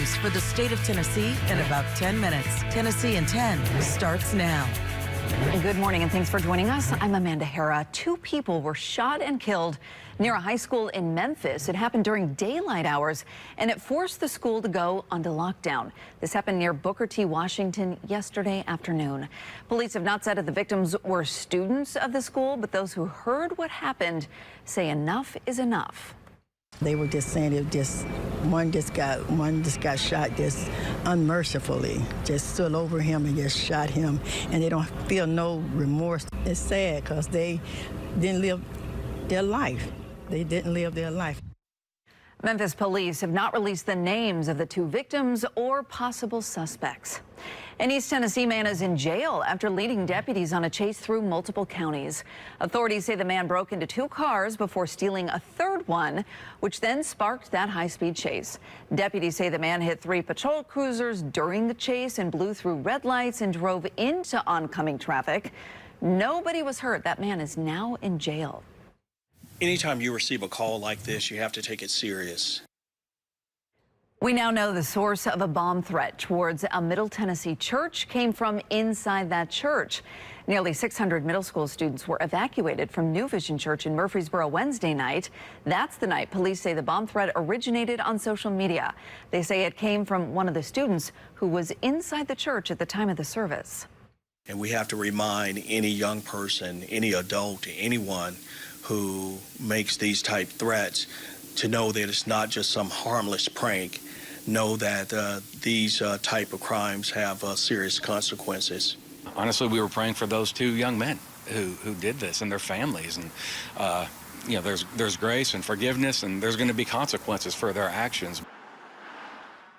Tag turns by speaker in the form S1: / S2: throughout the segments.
S1: news for the state of Tennessee in about 10 minutes. Tennessee in 10 starts now.
S2: Good morning and thanks for joining us. I'm Amanda Hara. 2 people were shot and killed near a high school in Memphis. It happened during daylight hours and it forced the school to go onto lockdown. This happened near Booker T. Washington yesterday afternoon. Police have not said if the victims were students of the school, but those who heard what happened say enough is enough.
S3: They were just saying one just got shot just unmercifully, just stood over him and just shot him, and they don't feel no remorse. It's sad because they didn't live their life. They didn't live their life.
S2: Memphis police have not released the names of the 2 victims or possible suspects. An East Tennessee man is in jail after leading deputies on a chase through multiple counties. Authorities say the man broke into 2 cars before stealing a 3rd one, which then sparked that high-speed chase. Deputies say the man hit 3 patrol cruisers during the chase and blew through red lights and drove into oncoming traffic. Nobody was hurt. That man is now in jail.
S4: Anytime you receive a call like this, you have to take it serious.
S2: We now know the source of a bomb threat towards a Middle Tennessee church came from inside that church. Nearly 600 middle school students were evacuated from New Vision Church in Murfreesboro Wednesday night. That's the night police say the bomb threat originated on social media. They say it came from one of the students who was inside the church at the time of the service.
S4: And we have to remind any young person, any adult, anyone who makes these type threats to know that it's not just some harmless prank. Know that these type of crimes have serious consequences.
S5: Honestly, we were praying for those 2 young men who did this and their families. And, you know, there's grace and forgiveness, and there's going to be consequences for their actions.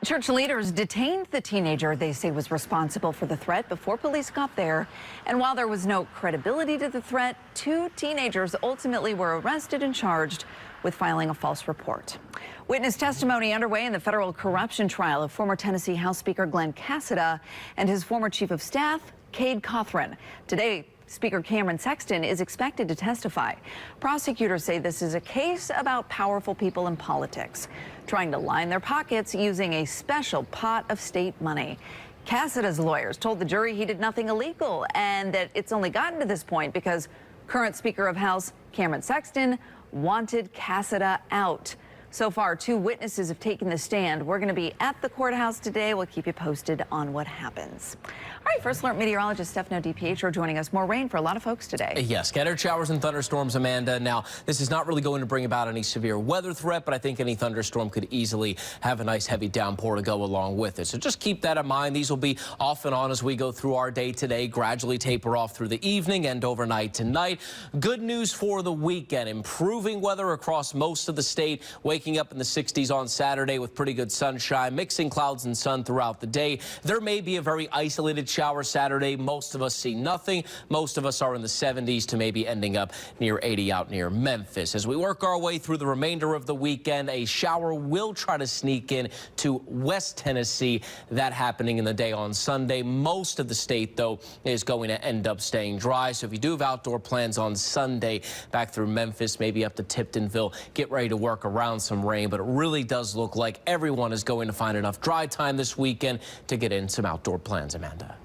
S2: Church leaders detained the teenager they say was responsible for the threat before police got there. And while there was no credibility to the threat, 2 teenagers ultimately were arrested and charged with filing a false report. Witness testimony underway in the federal corruption trial of former Tennessee House Speaker Glenn Cassada and his former chief of staff, Cade Cothran. Today, Speaker Cameron Sexton is expected to testify. Prosecutors say this is a case about powerful people in politics, trying to line their pockets using a special pot of state money. Cassada's lawyers told the jury he did nothing illegal and that it's only gotten to this point because current Speaker of House Cameron Sexton wanted Cassada out. So far, 2 witnesses have taken the stand. We're going to be at the courthouse today. We'll keep you posted on what happens. All right, First Alert meteorologist Stefano DiPietro joining us. More rain for a lot of folks today.
S6: Yes, scattered showers and thunderstorms, Amanda. Now, this is not really going to bring about any severe weather threat, but I think any thunderstorm could easily have a nice heavy downpour to go along with it. So just keep that in mind. These will be off and on as we go through our day today, gradually taper off through the evening and overnight tonight. Good news for the weekend. Improving weather across most of the state, waking up in the 60s on Saturday with pretty good sunshine, mixing clouds and sun throughout the day. There may be a very isolated shower Saturday. Most of us see nothing. Most of us are in the 70s to maybe ending up near 80 out near Memphis. As we work our way through the remainder of the weekend, a shower will try to sneak in to West Tennessee. That happening in the day on Sunday. Most of the state, though, is going to end up staying dry. So if you do have outdoor plans on Sunday back through Memphis, maybe up to Tiptonville, get ready to work around some rain. But it really does look like everyone is going to find enough dry time this weekend to get in some outdoor plans, Amanda.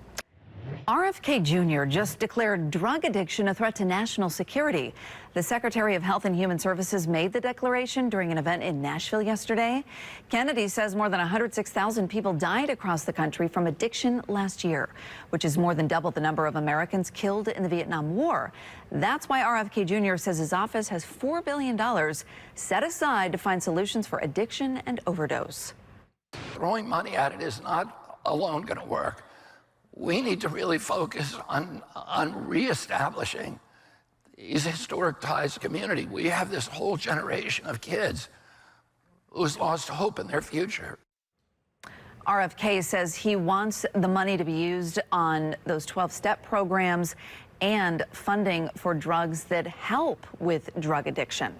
S2: RFK Jr. just declared drug addiction a threat to national security. The Secretary of Health and Human Services made the declaration during an event in Nashville yesterday. Kennedy says more than 106,000 people died across the country from addiction last year, which is more than double the number of Americans killed in the Vietnam War. That's why RFK Jr. says his office has $4 billion set aside to find solutions for addiction and overdose.
S7: Throwing money at it is not alone going to work. We need to really focus on reestablishing these historic ties to community. We have this whole generation of kids who's lost hope in their future.
S2: RFK says he wants the money to be used on those 12-step programs and funding for drugs that help with drug addiction.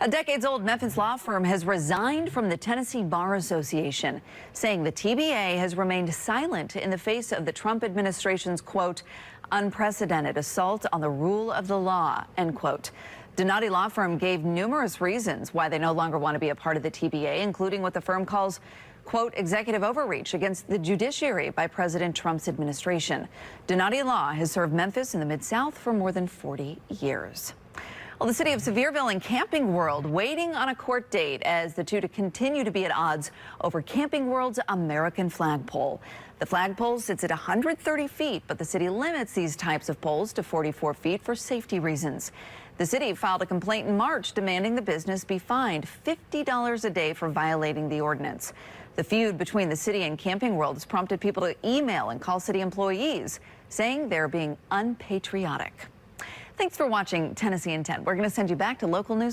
S2: A decades-old Memphis law firm has resigned from the Tennessee Bar Association, saying the TBA has remained silent in the face of the Trump administration's, quote, unprecedented assault on the rule of the law, end quote. Dennady Law Firm gave numerous reasons why they no longer want to be a part of the TBA, including what the firm calls quote, executive overreach against the judiciary by President Trump's administration. Dennady Law has served Memphis in the Mid-South for more than 40 years. Well, the city of Sevierville and Camping World waiting on a court date as the two to continue to be at odds over Camping World's American flagpole. The flagpole sits at 130 feet, but the city limits these types of poles to 44 feet for safety reasons. The city filed a complaint in March demanding the business be fined $50 a day for violating the ordinance. The feud between the city and Camping World has prompted people to email and call city employees saying they're being unpatriotic. Thanks for watching Tennessee in 10. We're going to send you back to local news.